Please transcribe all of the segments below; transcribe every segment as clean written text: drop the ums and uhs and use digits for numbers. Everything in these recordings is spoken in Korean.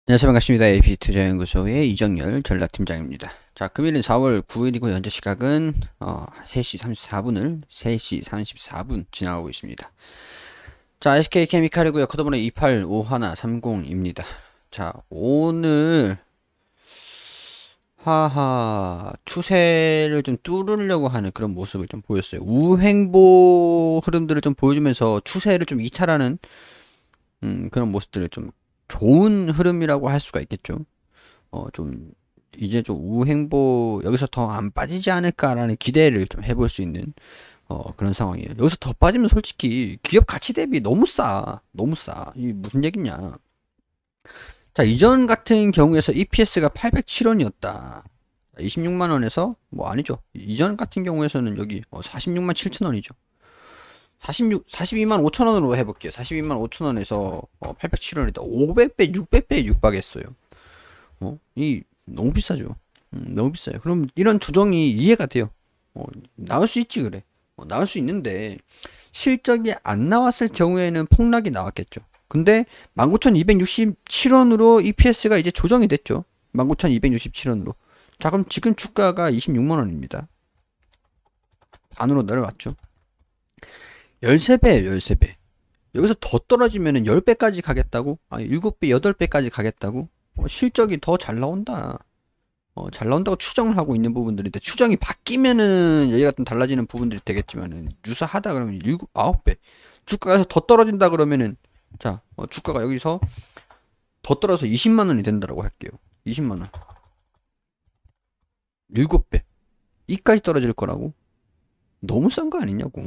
안녕하세요. 반갑습니다. AP투자연구소의 이정열 전략팀장입니다. 자, 금일은 4월 9일이고 현재 시각은 3시 34분 지나가고 있습니다. 자, SK케미칼이고요. 코드번호 285130입니다. 자, 오늘 추세를 좀 뚫으려고 하는 그런 모습을 좀 보였어요. 우행보 흐름들을 좀 보여주면서 추세를 좀 이탈하는 그런 모습들을 좀 좋은 흐름이라고 할 수가 있겠죠. 좀 이제 좀 우행보 여기서 더 안 빠지지 않을까라는 기대를 좀 해볼 수 있는 그런 상황이에요. 여기서 더 빠지면 솔직히 기업 가치 대비 너무 싸. 너무 싸. 이 무슨 얘기냐. 자, 이전 같은 경우에서 EPS가 807원이었다. 26만 원에서 뭐 아니죠. 이전 같은 경우에서는 여기 46만 7천 원이죠. 42만 5천 원으로 해볼게요. 42만 5천 원에서 807원이다. 500배, 600배에 육박했어요. 이 너무 비싸죠. 너무 비싸요. 그럼 이런 조정이 이해가 돼요. 나올 수 있지 그래. 나올 수 있는데 실적이 안 나왔을 경우에는 폭락이 나왔겠죠. 근데 19,267원으로 EPS가 이제 조정이 됐죠. 19,267원으로. 자, 그럼 지금 주가가 26만 원입니다. 반으로 내려갔죠. 13배예요, 13배. 여기서 더 떨어지면은 10배까지 가겠다고? 아니, 7배, 8배까지 가겠다고? 실적이 더 잘 나온다. 잘 나온다고 추정을 하고 있는 부분들인데 추정이 바뀌면은 얘기가 좀 달라지는 부분들이 되겠지만은 유사하다 그러면 7, 9배 주가가 더 떨어진다 그러면은 자 주가가 여기서 더 떨어져서 20만 원이 된다라고 할게요. 20만 원 7배 이까지 떨어질 거라고? 너무 싼 거 아니냐고.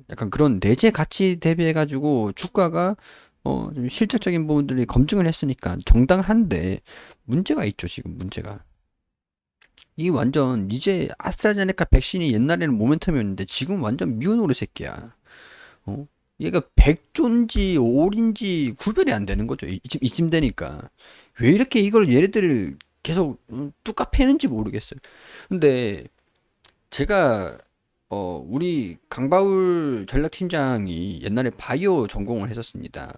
약간 그런 내재 가치 대비해 가지고 주가가 좀 실질적인 부분들이 검증을 했으니까 정당한데 문제가 있죠. 지금 문제가 이 완전 이제 아스트라제네카 백신이 옛날에는 모멘텀이었는데 지금 완전 미운 오리 새끼야. 어? 얘가 백조인지 올인지 구별이 안 되는 거죠. 이쯤 되니까 왜 이렇게 이걸 얘네들을 계속 뚝까 패는지 모르겠어요. 근데 제가 우리 강바울 전략팀장이 옛날에 바이오 전공을 했었습니다.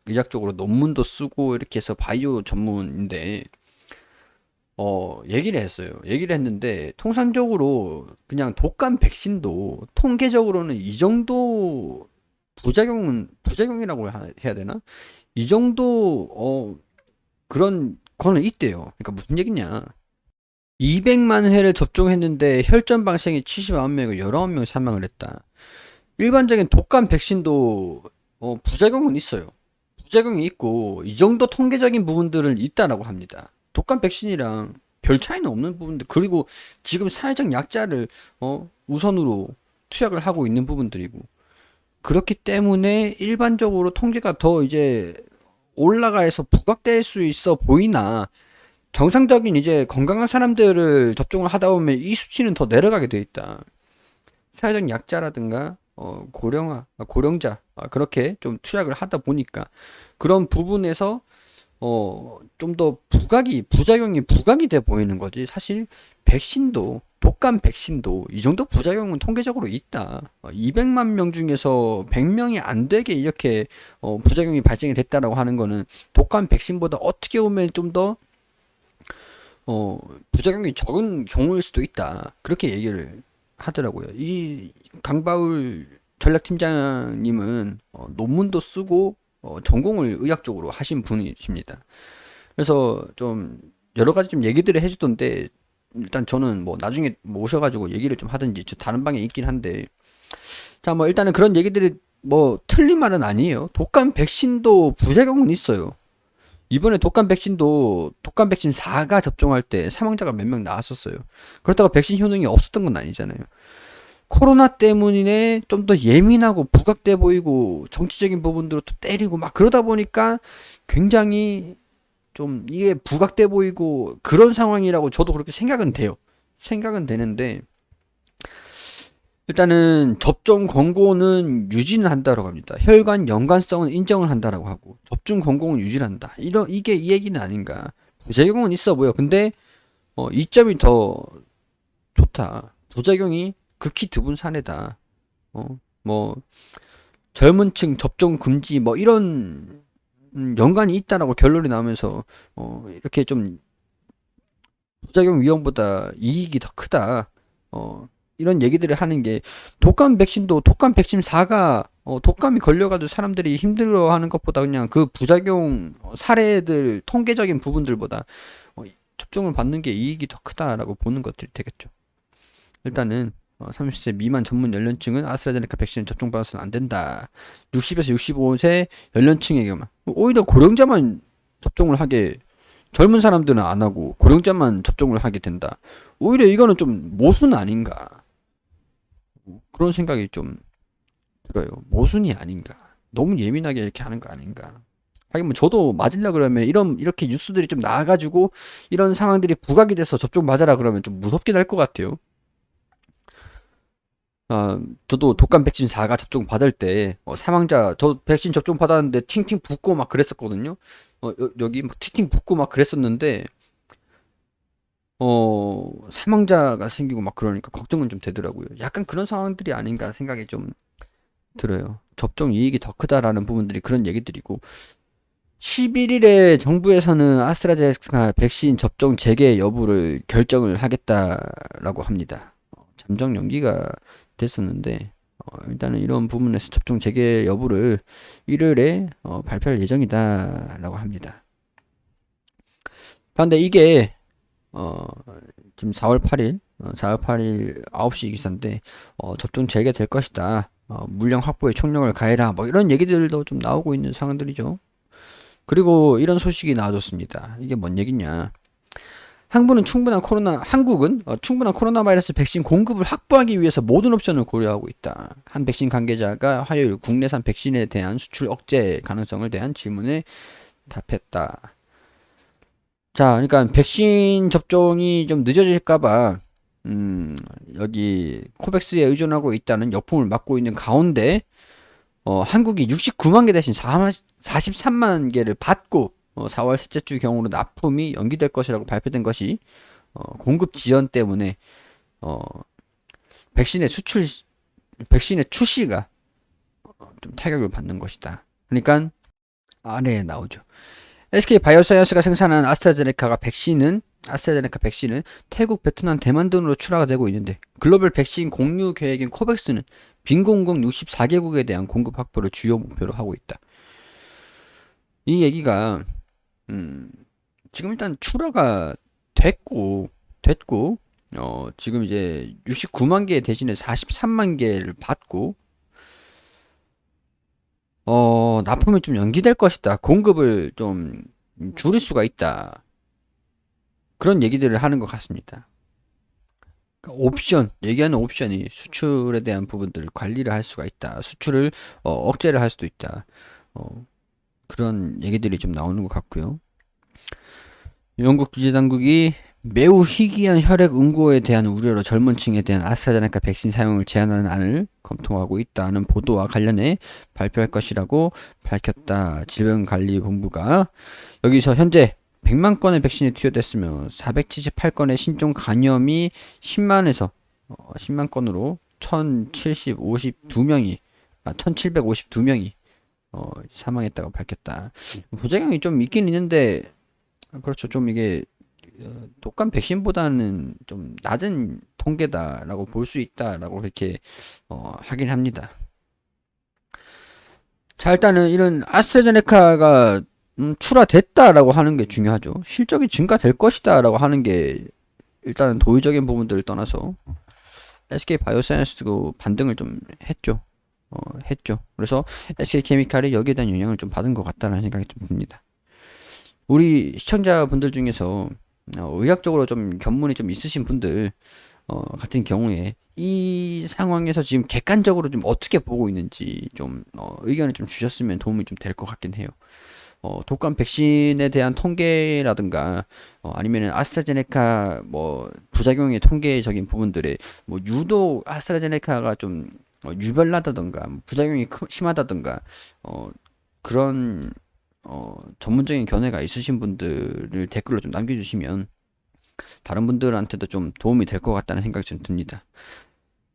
의학적으로 논문도 쓰고 이렇게 해서 바이오 전문인데 얘기를 했어요. 얘기를 했는데, 통상적으로 그냥 독감 백신도 통계적으로는 이 정도 부작용이라고 해야 되나? 이 정도, 그런 거는 있대요. 그러니까 무슨 얘기냐. 200만 회를 접종했는데 혈전 발생이 79명이고 19명 사망을 했다. 일반적인 독감 백신도, 부작용은 있어요. 부작용이 있고 이 정도 통계적인 부분들은 있다라고 합니다. 독감 백신이랑 별 차이는 없는 부분들 그리고 지금 사회적 약자를 우선으로 투약을 하고 있는 부분들이고 그렇기 때문에 일반적으로 통계가 더 이제 올라가서 부각될 수 있어 보이나 정상적인 이제 건강한 사람들을 접종을 하다 보면 이 수치는 더 내려가게 돼 있다. 사회적 약자라든가 고령자 그렇게 좀 투약을 하다 보니까 그런 부분에서 좀 더 부작용이 부각이 돼 보이는 거지. 사실 백신도 독감 백신도 이 정도 부작용은 통계적으로 있다. 200만 명 중에서 100명이 안 되게 이렇게 부작용이 발생이 됐다라고 하는 거는 독감 백신보다 어떻게 보면 좀 더 부작용이 적은 경우일 수도 있다. 그렇게 얘기를 하더라고요. 이 강바울 전략팀장님은 논문도 쓰고 전공을 의학적으로 하신 분이십니다. 그래서 좀 여러 가지 좀 얘기들을 해주던데 일단 저는 뭐 나중에 모셔가지고 얘기를 좀 하든지 저 다른 방에 있긴 한데 자 뭐 일단은 그런 얘기들이 뭐 틀린 말은 아니에요. 독감 백신도 부작용은 있어요. 이번에 독감 백신 4가 접종할 때 사망자가 몇 명 나왔었어요. 그렇다고 백신 효능이 없었던 건 아니잖아요. 코로나 때문에 좀 더 예민하고 부각돼 보이고 정치적인 부분들로 또 때리고 막 그러다 보니까 굉장히 좀 이게 부각돼 보이고 그런 상황이라고 저도 그렇게 생각은 돼요. 생각은 되는데 일단은 접종 권고는 유지는 한다고 합니다. 혈관 연관성은 인정을 한다라고 하고 접종 권고는 유지를 한다. 이게 이 얘기는 아닌가. 부작용은 있어 보여. 근데 이점이 더 좋다. 부작용이 극히 드문 사례다. 뭐 젊은 층 접종 금지 뭐 이런 연관이 있다라고 결론이 나오면서 이렇게 좀 부작용 위험보다 이익이 더 크다. 이런 얘기들을 하는 게 독감 백신도 독감 백신 4가 독감이 걸려가지고 사람들이 힘들어하는 것보다 그냥 그 부작용 사례들 통계적인 부분들보다 접종을 받는 게 이익이 더 크다라고 보는 것들이 되겠죠. 일단은 30세 미만 전문 연령층은 아스트라제네카 백신을 접종받아서는 안 된다. 60에서 65세 연령층에게만 오히려 고령자만 접종을 하게 젊은 사람들은 안 하고 고령자만 접종을 하게 된다. 오히려 이거는 좀 모순 아닌가 그런 생각이 좀 들어요. 모순이 아닌가. 너무 예민하게 이렇게 하는 거 아닌가. 하긴 뭐 저도 맞으려 그러면 이렇게 뉴스들이 좀 나와가지고 이런 상황들이 부각이 돼서 접종 맞아라 그러면 좀 무섭긴 할 것 같아요. 저도 독감 백신 4가 접종 받을 때 사망자 저 백신 접종 받았는데 팅팅 붓고 막 그랬었거든요. 여기 막 팅팅 붓고 막 그랬었는데 사망자가 생기고 막 그러니까 걱정은 좀 되더라고요. 약간 그런 상황들이 아닌가 생각이 좀 들어요. 접종 이익이 더 크다라는 부분들이 그런 얘기들이고 11일에 정부에서는 아스트라제네카 백신 접종 재개 여부를 결정을 하겠다라고 합니다. 잠정 연기가 됐었는데 일단은 이런 부분에서 접종 재개 여부를 일요일에 발표할 예정이다라고 합니다. 그런데 이게 지금 4월 8일 9시 기사인데 접종 재개될 것이다. 물량 확보에 총력을 가해라. 뭐 이런 얘기들도 좀 나오고 있는 상황들이죠. 그리고 이런 소식이 나와줬습니다. 이게 뭔 얘기냐? 한국은 충분한 코로나 바이러스 백신 공급을 확보하기 위해서 모든 옵션을 고려하고 있다. 한 백신 관계자가 화요일 국내산 백신에 대한 수출 억제 가능성을 대한 질문에 답했다. 자, 그러니까 백신 접종이 좀 늦어질까봐 여기 코백스에 의존하고 있다는 역풍을 맞고 있는 가운데 한국이 69만 개 대신 43만 개를 받고 4월 셋째 주 경우로 납품이 연기될 것이라고 발표된 것이 공급 지연 때문에 어, 백신의 수출 백신의 출시가 좀 타격을 받는 것이다. 그러니까 아래에 나오죠. SK 바이오사이언스가 생산한 아스트라제네카 백신은 태국, 베트남, 대만 등으로 출하가 되고 있는데 글로벌 백신 공유 계획인 코백스는 빈공국 64개국에 대한 공급 확보를 주요 목표로 하고 있다. 이 얘기가 지금 일단 출하가 됐고 지금 이제 69만 개 대신에 43만 개를 받고 납품이 좀 연기될 것이다. 공급을 좀 줄일 수가 있다. 그런 얘기들을 하는 것 같습니다. 그러니까 얘기하는 옵션이 수출에 대한 부분들을 관리를 할 수가 있다. 수출을 억제를 할 수도 있다. 그런 얘기들이 좀 나오는 것 같고요. 영국 규제당국이 매우 희귀한 혈액 응고에 대한 우려로 젊은 층에 대한 아스트라제네카 백신 사용을 제한하는 안을 검토하고 있다는 보도와 관련해 발표할 것이라고 밝혔다. 질병관리본부가 여기서 현재 100만 건의 백신이 투여됐으며 478건의 신종 감염이 10만 건으로 1752명이 사망했다고 밝혔다. 부작용이 좀 있긴 있는데 그렇죠. 좀 이게 독감 백신보다는 좀 낮은 통계다라고 볼 수 있다라고 이렇게 하긴 합니다. 자, 일단은 이런 아스트라제네카가 출하됐다라고 하는 게 중요하죠. 실적이 증가될 것이다라고 하는 게 일단은 도의적인 부분들을 떠나서 SK 바이오사이언스도 반등을 좀 했죠. 그래서 SK 케미칼이 여기에 대한 영향을 좀 받은 것 같다는 생각이 좀 듭니다. 우리 시청자분들 중에서 의학적으로 좀 견문이 좀 있으신 분들 같은 경우에 이 상황에서 지금 객관적으로 좀 어떻게 보고 있는지 좀 의견을 좀 주셨으면 도움이 좀 될 것 같긴 해요. 독감 백신에 대한 통계라든가 아니면은 아스트라제네카 뭐 부작용의 통계적인 부분들에 뭐 유독 아스트라제네카가 좀 유별나다던가 부작용이 심하다던가 그런 전문적인 견해가 있으신 분들을 댓글로 좀 남겨주시면 다른 분들한테도 좀 도움이 될 것 같다는 생각이 좀 듭니다.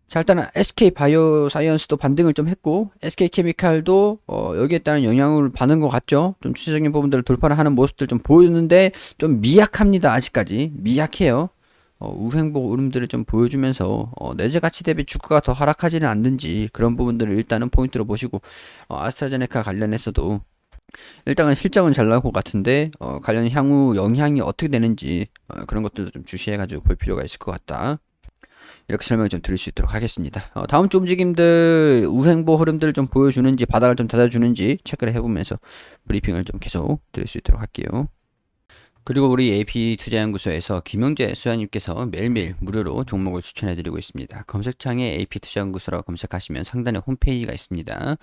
자, 일단은 SK 바이오사이언스도 반등을 좀 했고, SK 케미칼도 여기에 따른 영향을 받는 것 같죠. 좀 추세적인 부분들을 돌파를 하는 모습들 좀 보이는데 좀 미약합니다. 아직까지 미약해요. 우행복 흐름들을 좀 보여주면서 내재 가치 대비 주가가 더 하락하지는 않는지 그런 부분들을 일단은 포인트로 보시고, 아스트라제네카 관련해서도 일단은 실적은 잘 나올 것 같은데 관련 향후 영향이 어떻게 되는지 그런 것들도 좀 주시해가지고 볼 필요가 있을 것 같다. 이렇게 설명을 좀 드릴 수 있도록 하겠습니다. 다음 주 움직임들 우행보 흐름들을 좀 보여주는지 바닥을 좀 닫아주는지 체크를 해보면서 브리핑을 좀 계속 드릴 수 있도록 할게요. 그리고 우리 AP투자연구소에서 김영재 소장님께서 매일매일 무료로 종목을 추천해드리고 있습니다. 검색창에 AP투자연구소라고 검색하시면 상단에 홈페이지가 있습니다.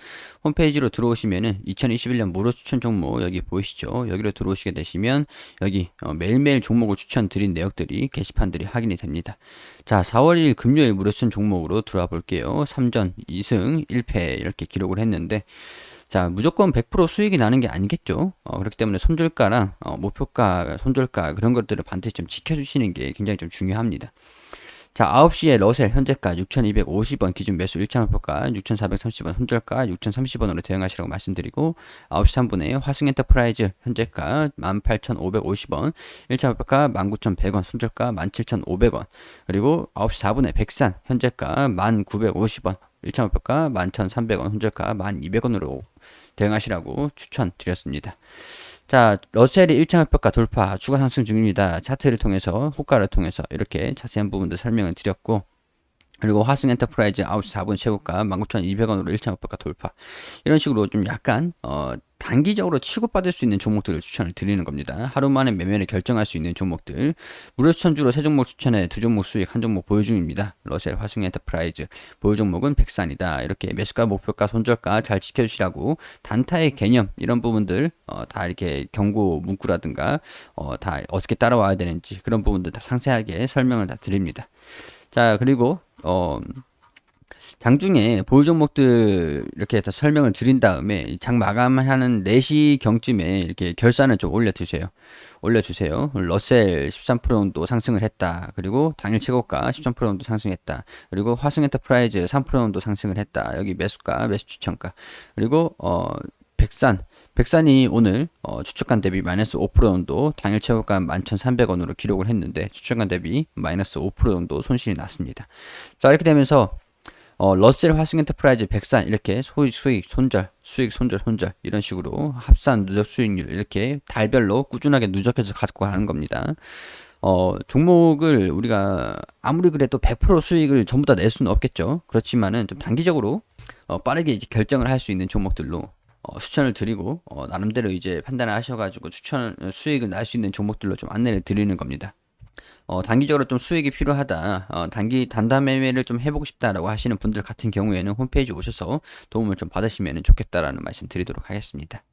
홈페이지로 들어오시면은 2021년 무료 추천 종목 여기 보이시죠? 여기로 들어오시게 되시면 여기 매일매일 종목을 추천드린 내역들이 게시판들이 확인이 됩니다. 자, 4월 1일 금요일 무료 추천 종목으로 들어와 볼게요. 3전 2승 1패 이렇게 기록을 했는데 자, 무조건 100% 수익이 나는 게 아니겠죠. 그렇기 때문에 손절가랑 목표가, 손절가 그런 것들을 반드시 좀 지켜주시는 게 굉장히 좀 중요합니다. 자, 9시에 러셀 현재가 6,250원 기준 매수 1차 목표가 6,430원 손절가 6,030원으로 대응하시라고 말씀드리고 9시 3분에 화승엔터프라이즈 현재가 18,550원 1차 목표가 19,100원 손절가 17,500원 그리고 9시 4분에 백산 현재가 1,950원 1차 목표가 11,300원 손절가 1,200원으로 대응하시라고 추천드렸습니다. 자, 러셀이 1차 목표가 돌파, 추가 상승 중입니다. 차트를 통해서, 호가를 통해서 이렇게 자세한 부분들 설명을 드렸고, 그리고 화승 엔터프라이즈 9시 4분 최고가 19,200원으로 1차 목표가 돌파. 이런 식으로 좀 약간 단기적으로 취급받을 수 있는 종목들을 추천을 드리는 겁니다. 하루 만에 매매를 결정할 수 있는 종목들. 무료 추천주로 3종목 추천해 2종목 수익 1종목 보유 중입니다. 러셀 화승 엔터프라이즈. 보유 종목은 백산이다. 이렇게 매수가 목표가 손절가 잘 지켜주시라고 단타의 개념 이런 부분들 다 이렇게 경고 문구라든가 다 어떻게 따라와야 되는지 그런 부분들 다 상세하게 설명을 다 드립니다. 자, 그리고 장중에 보유 종목들 이렇게 다 설명을 드린 다음에 장 마감하는 4시 경쯤에 이렇게 결산을 좀 올려주세요. 러셀 13% 정도 상승을 했다. 그리고 당일 최고가 13% 정도 상승했다. 그리고 화승 엔터프라이즈 3% 정도 상승을 했다. 여기 매수가, 매수 추천가. 그리고 백산이 오늘 추천가 대비 마이너스 5% 정도 당일 최고가 11,300원으로 기록을 했는데 추천가 대비 마이너스 5% 정도 손실이 났습니다. 자, 이렇게 되면서 러셀 화승 엔터프라이즈 백산 이렇게 수익 손절 이런 식으로 합산 누적 수익률 이렇게 달별로 꾸준하게 누적해서 가지고 가는 겁니다. 종목을 우리가 아무리 그래도 100% 수익을 전부 다 낼 수는 없겠죠. 그렇지만은 좀 단기적으로 빠르게 이제 결정을 할 수 있는 종목들로 추천을 드리고 나름대로 이제 판단을 하셔가지고 수익을 날 수 있는 종목들로 좀 안내를 드리는 겁니다. 단기적으로 좀 수익이 필요하다, 단단 매매를 좀 해보고 싶다라고 하시는 분들 같은 경우에는 홈페이지 오셔서 도움을 좀 받으시면 좋겠다라는 말씀 드리도록 하겠습니다.